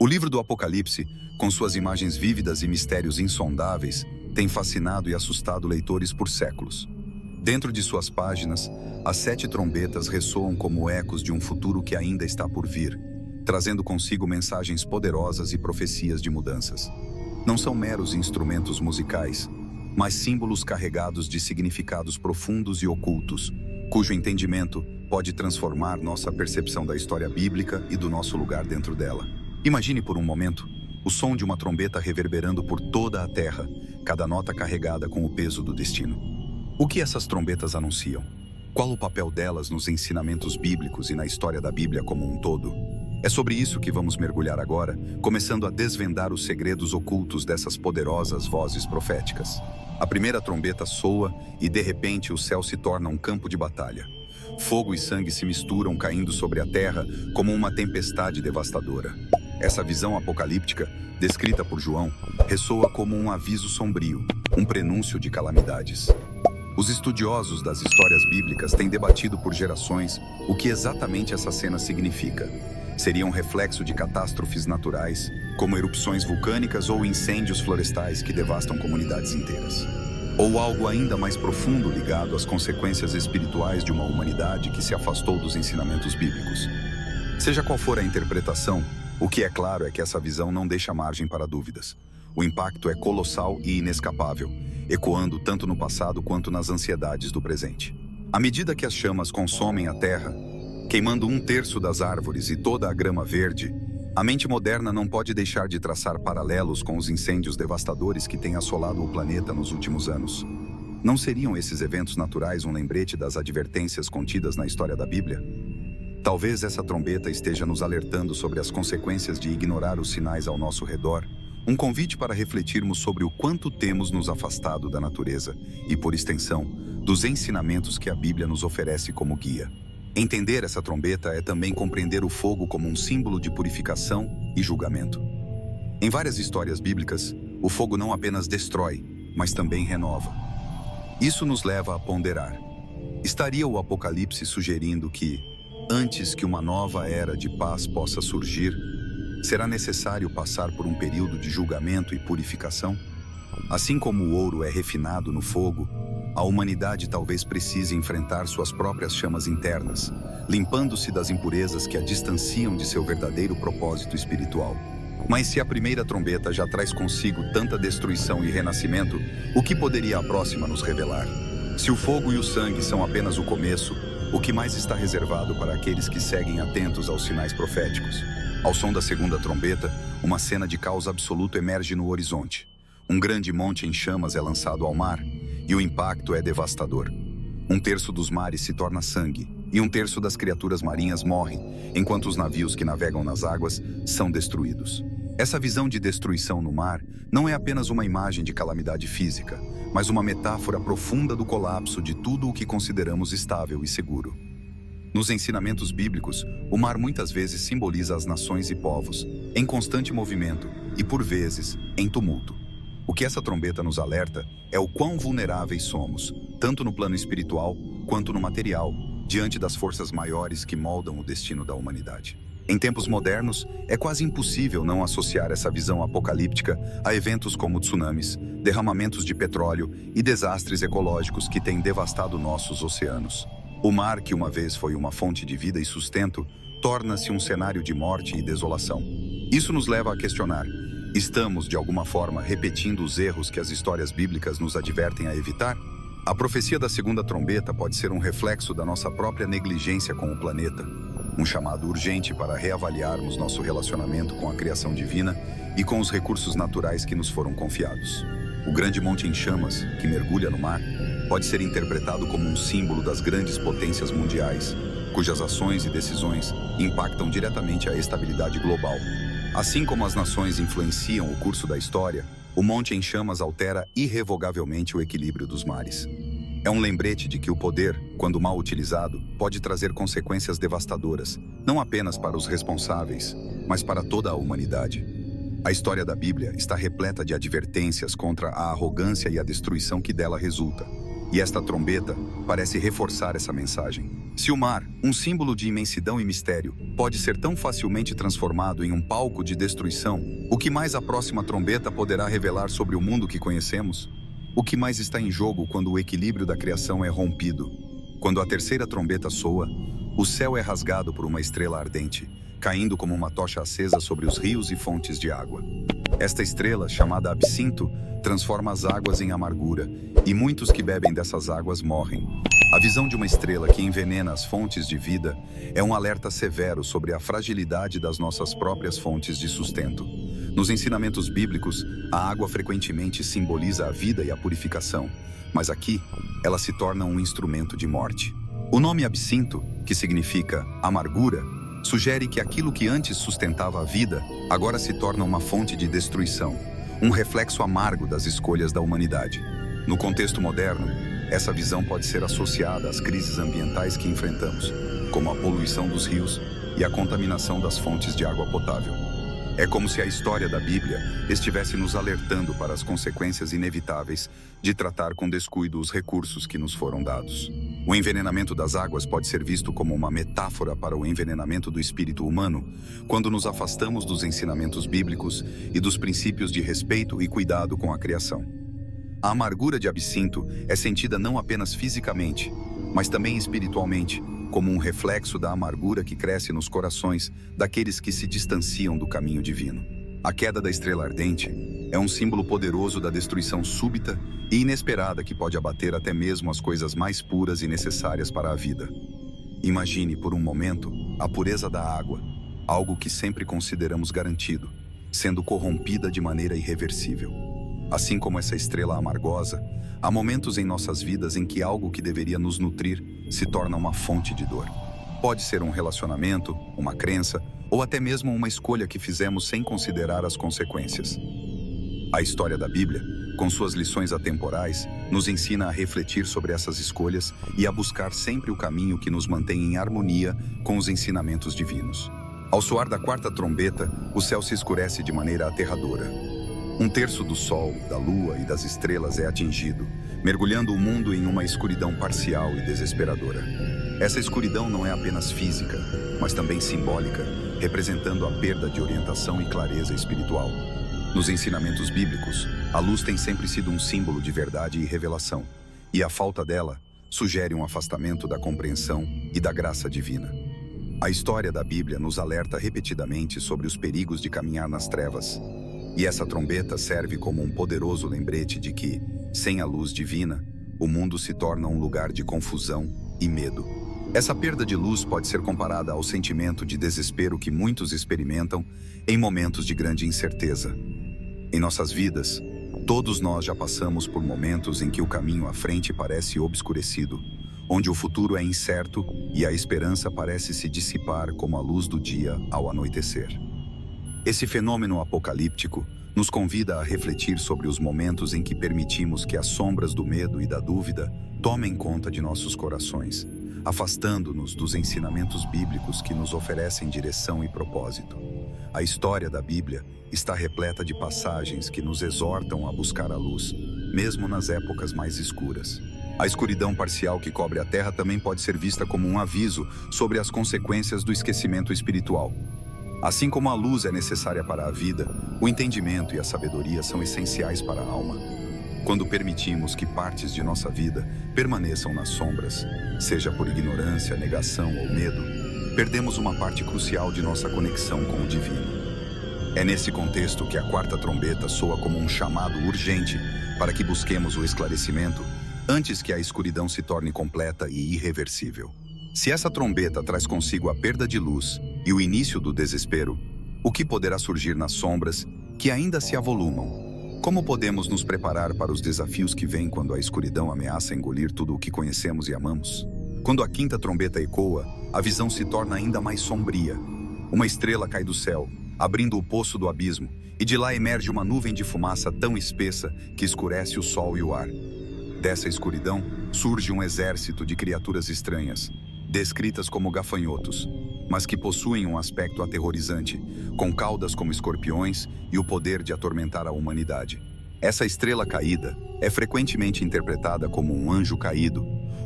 O livro do Apocalipse, com suas imagens vívidas e mistérios insondáveis, tem fascinado e assustado leitores por séculos. Dentro de suas páginas, as 7 trombetas ressoam como ecos de um futuro que ainda está por vir, trazendo consigo mensagens poderosas e profecias de mudanças. Não são meros instrumentos musicais, mas símbolos carregados de significados profundos e ocultos, cujo entendimento pode transformar nossa percepção da história bíblica e do nosso lugar dentro dela. Imagine por um momento o som de uma trombeta reverberando por toda a terra, cada nota carregada com o peso do destino. O que essas trombetas anunciam? Qual o papel delas nos ensinamentos bíblicos e na história da Bíblia como um todo? É sobre isso que vamos mergulhar agora, começando a desvendar os segredos ocultos dessas poderosas vozes proféticas. A primeira trombeta soa e, de repente, o céu se torna um campo de batalha. Fogo e sangue se misturam, caindo sobre a terra como uma tempestade devastadora. Essa visão apocalíptica, descrita por João, ressoa como um aviso sombrio, um prenúncio de calamidades. Os estudiosos das histórias bíblicas têm debatido por gerações o que exatamente essa cena significa. Seria um reflexo de catástrofes naturais, como erupções vulcânicas ou incêndios florestais que devastam comunidades inteiras? Ou algo ainda mais profundo ligado às consequências espirituais de uma humanidade que se afastou dos ensinamentos bíblicos? Seja qual for a interpretação, o que é claro é que essa visão não deixa margem para dúvidas. O impacto é colossal e inescapável, ecoando tanto no passado quanto nas ansiedades do presente. À medida que as chamas consomem a terra, queimando 1/3 das árvores e toda a grama verde, a mente moderna não pode deixar de traçar paralelos com os incêndios devastadores que têm assolado o planeta nos últimos anos. Não seriam esses eventos naturais um lembrete das advertências contidas na história da Bíblia? Talvez essa trombeta esteja nos alertando sobre as consequências de ignorar os sinais ao nosso redor, um convite para refletirmos sobre o quanto temos nos afastado da natureza e, por extensão, dos ensinamentos que a Bíblia nos oferece como guia. Entender essa trombeta é também compreender o fogo como um símbolo de purificação e julgamento. Em várias histórias bíblicas, o fogo não apenas destrói, mas também renova. Isso nos leva a ponderar. Estaria o Apocalipse sugerindo que, antes que uma nova era de paz possa surgir, será necessário passar por um período de julgamento e purificação? Assim como o ouro é refinado no fogo, a humanidade talvez precise enfrentar suas próprias chamas internas, limpando-se das impurezas que a distanciam de seu verdadeiro propósito espiritual. Mas se a primeira trombeta já traz consigo tanta destruição e renascimento, o que poderia a próxima nos revelar? Se o fogo e o sangue são apenas o começo, o que mais está reservado para aqueles que seguem atentos aos sinais proféticos? Ao som da segunda trombeta, uma cena de caos absoluto emerge no horizonte. Um grande monte em chamas é lançado ao mar, e o impacto é devastador. 1/3 dos mares se torna sangue, e 1/3 das criaturas marinhas morrem, enquanto os navios que navegam nas águas são destruídos. Essa visão de destruição no mar não é apenas uma imagem de calamidade física, mas uma metáfora profunda do colapso de tudo o que consideramos estável e seguro. Nos ensinamentos bíblicos, o mar muitas vezes simboliza as nações e povos, em constante movimento e, por vezes, em tumulto. O que essa trombeta nos alerta é o quão vulneráveis somos, tanto no plano espiritual quanto no material, diante das forças maiores que moldam o destino da humanidade. Em tempos modernos, é quase impossível não associar essa visão apocalíptica a eventos como tsunamis, derramamentos de petróleo e desastres ecológicos que têm devastado nossos oceanos. O mar, que uma vez foi uma fonte de vida e sustento, torna-se um cenário de morte e desolação. Isso nos leva a questionar: estamos, de alguma forma, repetindo os erros que as histórias bíblicas nos advertem a evitar? A profecia da segunda trombeta pode ser um reflexo da nossa própria negligência com o planeta, um chamado urgente para reavaliarmos nosso relacionamento com a criação divina e com os recursos naturais que nos foram confiados. O grande monte em chamas, que mergulha no mar, pode ser interpretado como um símbolo das grandes potências mundiais, cujas ações e decisões impactam diretamente a estabilidade global. Assim como as nações influenciam o curso da história, o monte em chamas altera irrevogavelmente o equilíbrio dos mares. É um lembrete de que o poder, quando mal utilizado, pode trazer consequências devastadoras, não apenas para os responsáveis, mas para toda a humanidade. A história da Bíblia está repleta de advertências contra a arrogância e a destruição que dela resulta, e esta trombeta parece reforçar essa mensagem. Se o mar, um símbolo de imensidão e mistério, pode ser tão facilmente transformado em um palco de destruição, o que mais a próxima trombeta poderá revelar sobre o mundo que conhecemos? O que mais está em jogo quando o equilíbrio da criação é rompido? Quando a terceira trombeta soa, o céu é rasgado por uma estrela ardente, caindo como uma tocha acesa sobre os rios e fontes de água. Esta estrela, chamada Absinto, transforma as águas em amargura, e muitos que bebem dessas águas morrem. A visão de uma estrela que envenena as fontes de vida é um alerta severo sobre a fragilidade das nossas próprias fontes de sustento. Nos ensinamentos bíblicos, a água frequentemente simboliza a vida e a purificação, mas aqui, ela se torna um instrumento de morte. O nome Absinto, que significa amargura, sugere que aquilo que antes sustentava a vida, agora se torna uma fonte de destruição, um reflexo amargo das escolhas da humanidade. No contexto moderno, essa visão pode ser associada às crises ambientais que enfrentamos, como a poluição dos rios e a contaminação das fontes de água potável. É como se a história da Bíblia estivesse nos alertando para as consequências inevitáveis de tratar com descuido os recursos que nos foram dados. O envenenamento das águas pode ser visto como uma metáfora para o envenenamento do espírito humano, quando nos afastamos dos ensinamentos bíblicos e dos princípios de respeito e cuidado com a criação. A amargura de Absinto é sentida não apenas fisicamente, mas também espiritualmente, como um reflexo da amargura que cresce nos corações daqueles que se distanciam do caminho divino. A queda da estrela ardente é um símbolo poderoso da destruição súbita e inesperada que pode abater até mesmo as coisas mais puras e necessárias para a vida. Imagine por um momento a pureza da água, algo que sempre consideramos garantido, sendo corrompida de maneira irreversível. Assim como essa estrela amargosa, há momentos em nossas vidas em que algo que deveria nos nutrir se torna uma fonte de dor. Pode ser um relacionamento, uma crença, ou até mesmo uma escolha que fizemos sem considerar as consequências. A história da Bíblia, com suas lições atemporais, nos ensina a refletir sobre essas escolhas e a buscar sempre o caminho que nos mantém em harmonia com os ensinamentos divinos. Ao soar da quarta trombeta, o céu se escurece de maneira aterradora. Um terço do Sol, da Lua e das estrelas é atingido, mergulhando o mundo em uma escuridão parcial e desesperadora. Essa escuridão não é apenas física, mas também simbólica, representando a perda de orientação e clareza espiritual. Nos ensinamentos bíblicos, a luz tem sempre sido um símbolo de verdade e revelação, e a falta dela sugere um afastamento da compreensão e da graça divina. A história da Bíblia nos alerta repetidamente sobre os perigos de caminhar nas trevas, e essa trombeta serve como um poderoso lembrete de que, sem a luz divina, o mundo se torna um lugar de confusão e medo. Essa perda de luz pode ser comparada ao sentimento de desespero que muitos experimentam em momentos de grande incerteza. Em nossas vidas, todos nós já passamos por momentos em que o caminho à frente parece obscurecido, onde o futuro é incerto e a esperança parece se dissipar como a luz do dia ao anoitecer. Esse fenômeno apocalíptico nos convida a refletir sobre os momentos em que permitimos que as sombras do medo e da dúvida tomem conta de nossos corações, afastando-nos dos ensinamentos bíblicos que nos oferecem direção e propósito. A história da Bíblia está repleta de passagens que nos exortam a buscar a luz, mesmo nas épocas mais escuras. A escuridão parcial que cobre a Terra também pode ser vista como um aviso sobre as consequências do esquecimento espiritual. Assim como a luz é necessária para a vida, o entendimento e a sabedoria são essenciais para a alma. Quando permitimos que partes de nossa vida permaneçam nas sombras, seja por ignorância, negação ou medo, perdemos uma parte crucial de nossa conexão com o divino. É nesse contexto que a quarta trombeta soa como um chamado urgente para que busquemos o esclarecimento antes que a escuridão se torne completa e irreversível. Se essa trombeta traz consigo a perda de luz e o início do desespero, o que poderá surgir nas sombras que ainda se avolumam? Como podemos nos preparar para os desafios que vêm quando a escuridão ameaça engolir tudo o que conhecemos e amamos? Quando a quinta trombeta ecoa, a visão se torna ainda mais sombria. Uma estrela cai do céu, abrindo o poço do abismo, e de lá emerge uma nuvem de fumaça tão espessa que escurece o sol e o ar. Dessa escuridão surge um exército de criaturas estranhas, descritas como gafanhotos, mas que possuem um aspecto aterrorizante, com caudas como escorpiões e o poder de atormentar a humanidade. Essa estrela caída é frequentemente interpretada como um anjo caído,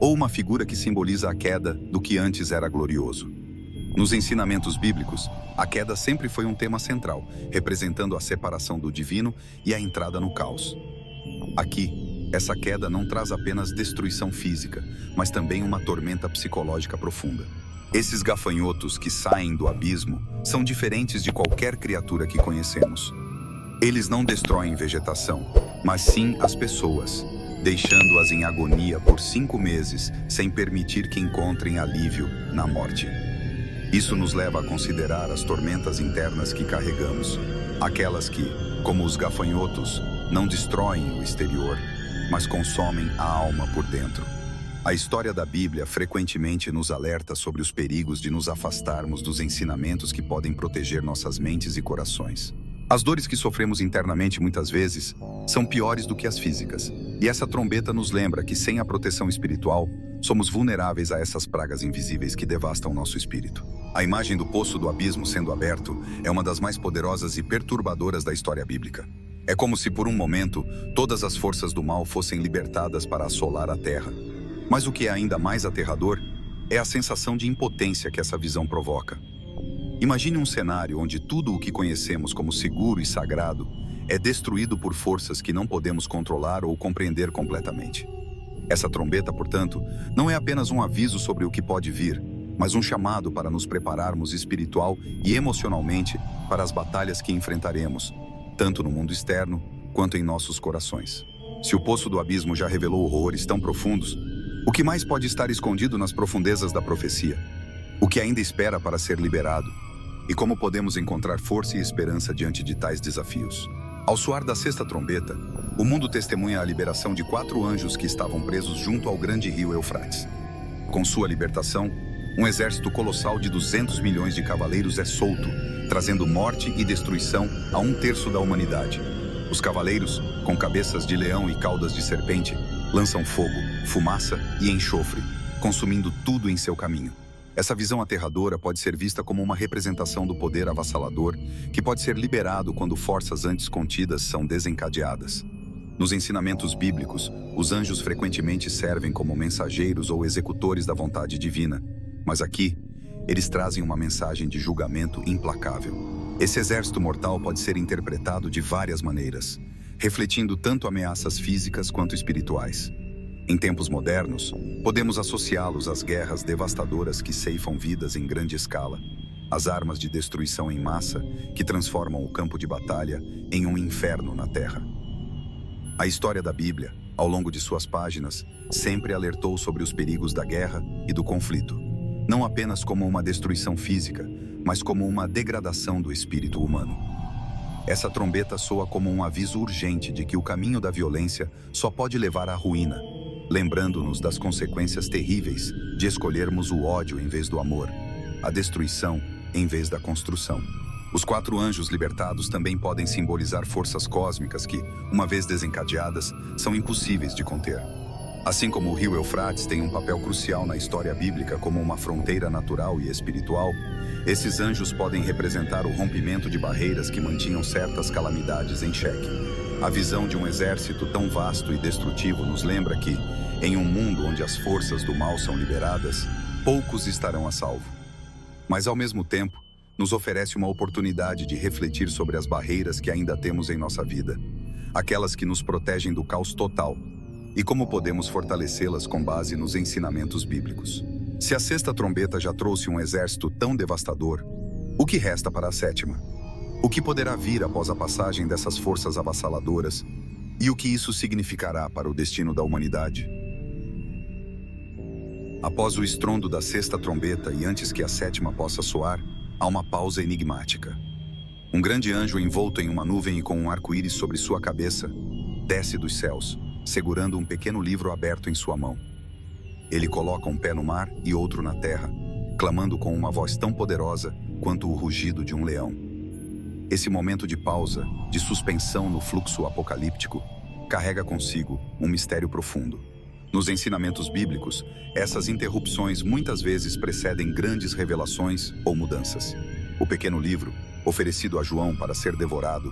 ou uma figura que simboliza a queda do que antes era glorioso. Nos ensinamentos bíblicos, a queda sempre foi um tema central, representando a separação do divino e a entrada no caos. Aqui, essa queda não traz apenas destruição física, mas também uma tormenta psicológica profunda. Esses gafanhotos que saem do abismo são diferentes de qualquer criatura que conhecemos. Eles não destroem vegetação, mas sim as pessoas, deixando-as em agonia por 5 meses, sem permitir que encontrem alívio na morte. Isso nos leva a considerar as tormentas internas que carregamos, aquelas que, como os gafanhotos, não destroem o exterior, mas consomem a alma por dentro. A história da Bíblia frequentemente nos alerta sobre os perigos de nos afastarmos dos ensinamentos que podem proteger nossas mentes e corações. As dores que sofremos internamente muitas vezes são piores do que as físicas, e essa trombeta nos lembra que sem a proteção espiritual, somos vulneráveis a essas pragas invisíveis que devastam nosso espírito. A imagem do poço do abismo sendo aberto é uma das mais poderosas e perturbadoras da história bíblica. É como se por um momento todas as forças do mal fossem libertadas para assolar a terra. Mas o que é ainda mais aterrador é a sensação de impotência que essa visão provoca. Imagine um cenário onde tudo o que conhecemos como seguro e sagrado é destruído por forças que não podemos controlar ou compreender completamente. Essa trombeta, portanto, não é apenas um aviso sobre o que pode vir, mas um chamado para nos prepararmos espiritual e emocionalmente para as batalhas que enfrentaremos, tanto no mundo externo quanto em nossos corações. Se o poço do abismo já revelou horrores tão profundos, o que mais pode estar escondido nas profundezas da profecia? O que ainda espera para ser liberado? E como podemos encontrar força e esperança diante de tais desafios? Ao soar da sexta trombeta, o mundo testemunha a liberação de 4 anjos que estavam presos junto ao grande rio Eufrates. Com sua libertação, um exército colossal de 200 milhões de cavaleiros é solto, trazendo morte e destruição a 1/3 da humanidade. Os cavaleiros, com cabeças de leão e caudas de serpente, lançam fogo, fumaça e enxofre, consumindo tudo em seu caminho. Essa visão aterradora pode ser vista como uma representação do poder avassalador que pode ser liberado quando forças antes contidas são desencadeadas. Nos ensinamentos bíblicos, os anjos frequentemente servem como mensageiros ou executores da vontade divina, mas aqui, eles trazem uma mensagem de julgamento implacável. Esse exército mortal pode ser interpretado de várias maneiras, refletindo tanto ameaças físicas quanto espirituais. Em tempos modernos, podemos associá-los às guerras devastadoras que ceifam vidas em grande escala, às armas de destruição em massa que transformam o campo de batalha em um inferno na terra. A história da Bíblia, ao longo de suas páginas, sempre alertou sobre os perigos da guerra e do conflito, não apenas como uma destruição física, mas como uma degradação do espírito humano. Essa trombeta soa como um aviso urgente de que o caminho da violência só pode levar à ruína, lembrando-nos das consequências terríveis de escolhermos o ódio em vez do amor, a destruição em vez da construção. Os 4 anjos libertados também podem simbolizar forças cósmicas que, uma vez desencadeadas, são impossíveis de conter. Assim como o rio Eufrates tem um papel crucial na história bíblica como uma fronteira natural e espiritual, esses anjos podem representar o rompimento de barreiras que mantinham certas calamidades em xeque. A visão de um exército tão vasto e destrutivo nos lembra que, em um mundo onde as forças do mal são liberadas, poucos estarão a salvo. Mas, ao mesmo tempo, nos oferece uma oportunidade de refletir sobre as barreiras que ainda temos em nossa vida, aquelas que nos protegem do caos total, e como podemos fortalecê-las com base nos ensinamentos bíblicos. Se a sexta trombeta já trouxe um exército tão devastador, o que resta para a sétima? O que poderá vir após a passagem dessas forças avassaladoras e o que isso significará para o destino da humanidade? Após o estrondo da sexta trombeta e antes que a sétima possa soar, há uma pausa enigmática. Um grande anjo envolto em uma nuvem e com um arco-íris sobre sua cabeça, desce dos céus, segurando um pequeno livro aberto em sua mão. Ele coloca um pé no mar e outro na terra, clamando com uma voz tão poderosa quanto o rugido de um leão. Esse momento de pausa, de suspensão no fluxo apocalíptico, carrega consigo um mistério profundo. Nos ensinamentos bíblicos, essas interrupções muitas vezes precedem grandes revelações ou mudanças. O pequeno livro, oferecido a João para ser devorado,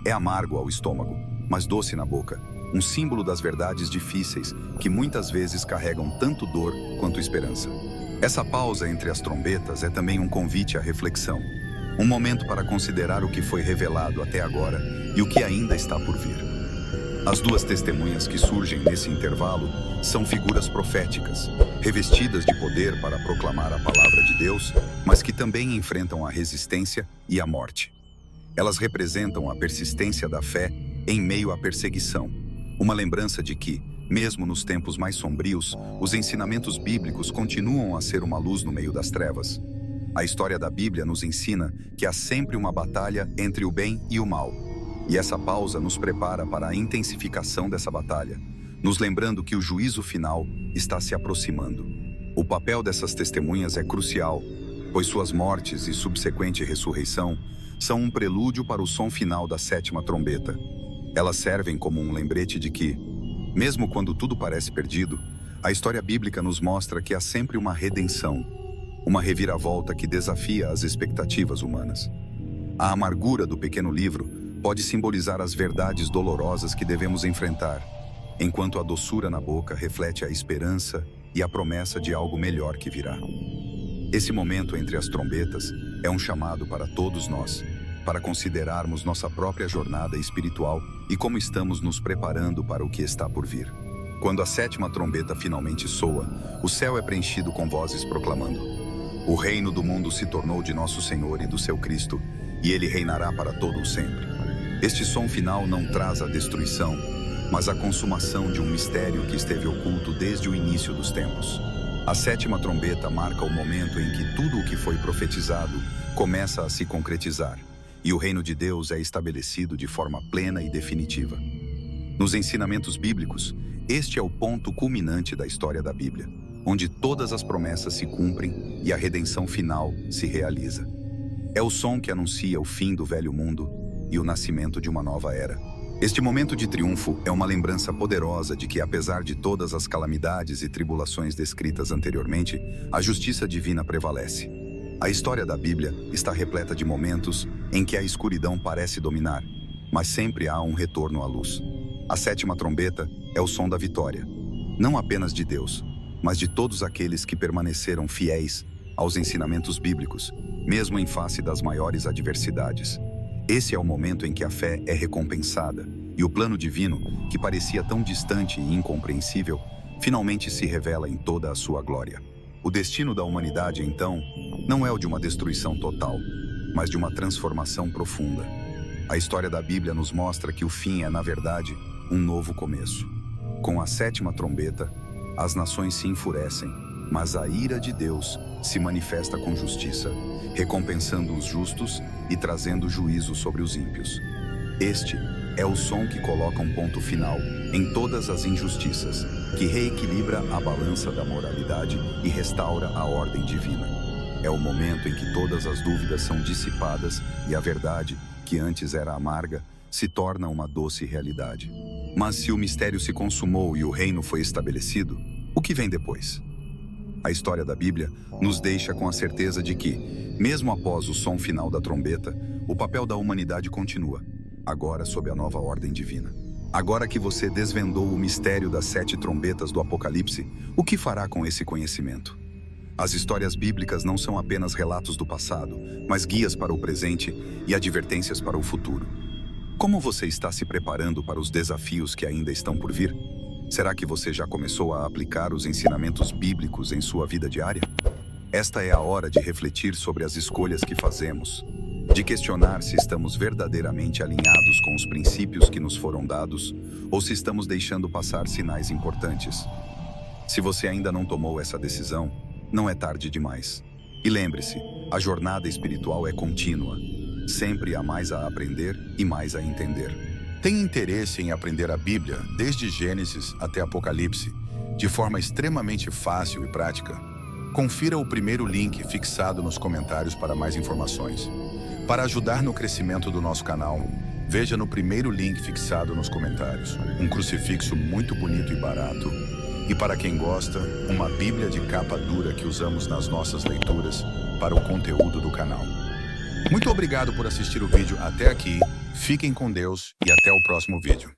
é amargo ao estômago, mas doce na boca, um símbolo das verdades difíceis que muitas vezes carregam tanto dor quanto esperança. Essa pausa entre as trombetas é também um convite à reflexão, um momento para considerar o que foi revelado até agora e o que ainda está por vir. As duas testemunhas que surgem nesse intervalo são figuras proféticas, revestidas de poder para proclamar a palavra de Deus, mas que também enfrentam a resistência e a morte. Elas representam a persistência da fé em meio à perseguição, uma lembrança de que, mesmo nos tempos mais sombrios, os ensinamentos bíblicos continuam a ser uma luz no meio das trevas. A história da Bíblia nos ensina que há sempre uma batalha entre o bem e o mal, e essa pausa nos prepara para a intensificação dessa batalha, nos lembrando que o juízo final está se aproximando. O papel dessas testemunhas é crucial, pois suas mortes e subsequente ressurreição são um prelúdio para o som final da sétima trombeta. Elas servem como um lembrete de que, mesmo quando tudo parece perdido, a história bíblica nos mostra que há sempre uma redenção, uma reviravolta que desafia as expectativas humanas. A amargura do pequeno livro pode simbolizar as verdades dolorosas que devemos enfrentar, enquanto a doçura na boca reflete a esperança e a promessa de algo melhor que virá. Esse momento entre as trombetas é um chamado para todos nós, para considerarmos nossa própria jornada espiritual e como estamos nos preparando para o que está por vir. Quando a sétima trombeta finalmente soa, o céu é preenchido com vozes proclamando: "O reino do mundo se tornou de nosso Senhor e do seu Cristo, e ele reinará para todo o sempre." Este som final não traz a destruição, mas a consumação de um mistério que esteve oculto desde o início dos tempos. A sétima trombeta marca o momento em que tudo o que foi profetizado começa a se concretizar, e o reino de Deus é estabelecido de forma plena e definitiva. Nos ensinamentos bíblicos, este é o ponto culminante da história da Bíblia, onde todas as promessas se cumprem e a redenção final se realiza. É o som que anuncia o fim do velho mundo e o nascimento de uma nova era. Este momento de triunfo é uma lembrança poderosa de que, apesar de todas as calamidades e tribulações descritas anteriormente, a justiça divina prevalece. A história da Bíblia está repleta de momentos em que a escuridão parece dominar, mas sempre há um retorno à luz. A sétima trombeta é o som da vitória, não apenas de Deus, mas de todos aqueles que permaneceram fiéis aos ensinamentos bíblicos, mesmo em face das maiores adversidades. Esse é o momento em que a fé é recompensada e o plano divino, que parecia tão distante e incompreensível, finalmente se revela em toda a sua glória. O destino da humanidade, então, não é o de uma destruição total, mas de uma transformação profunda. A história da Bíblia nos mostra que o fim é, na verdade, um novo começo. Com a sétima trombeta, as nações se enfurecem, mas a ira de Deus se manifesta com justiça, recompensando os justos e trazendo juízo sobre os ímpios. Este é o som que coloca um ponto final em todas as injustiças, que reequilibra a balança da moralidade e restaura a ordem divina. É o momento em que todas as dúvidas são dissipadas e a verdade, que antes era amarga, se torna uma doce realidade. Mas se o mistério se consumou e o reino foi estabelecido, o que vem depois? A história da Bíblia nos deixa com a certeza de que, mesmo após o som final da trombeta, o papel da humanidade continua, agora sob a nova ordem divina. Agora que você desvendou o mistério das 7 trombetas do Apocalipse, o que fará com esse conhecimento? As histórias bíblicas não são apenas relatos do passado, mas guias para o presente e advertências para o futuro. Como você está se preparando para os desafios que ainda estão por vir? Será que você já começou a aplicar os ensinamentos bíblicos em sua vida diária? Esta é a hora de refletir sobre as escolhas que fazemos, de questionar se estamos verdadeiramente alinhados com os princípios que nos foram dados ou se estamos deixando passar sinais importantes. Se você ainda não tomou essa decisão, não é tarde demais. E lembre-se, a jornada espiritual é contínua. Sempre há mais a aprender e mais a entender. Tem interesse em aprender a Bíblia, desde Gênesis até Apocalipse, de forma extremamente fácil e prática? Confira o primeiro link fixado nos comentários para mais informações. Para ajudar no crescimento do nosso canal, veja no primeiro link fixado nos comentários um crucifixo muito bonito e barato. E para quem gosta, uma Bíblia de capa dura que usamos nas nossas leituras para o conteúdo do canal. Muito obrigado por assistir o vídeo até aqui, fiquem com Deus e até o próximo vídeo.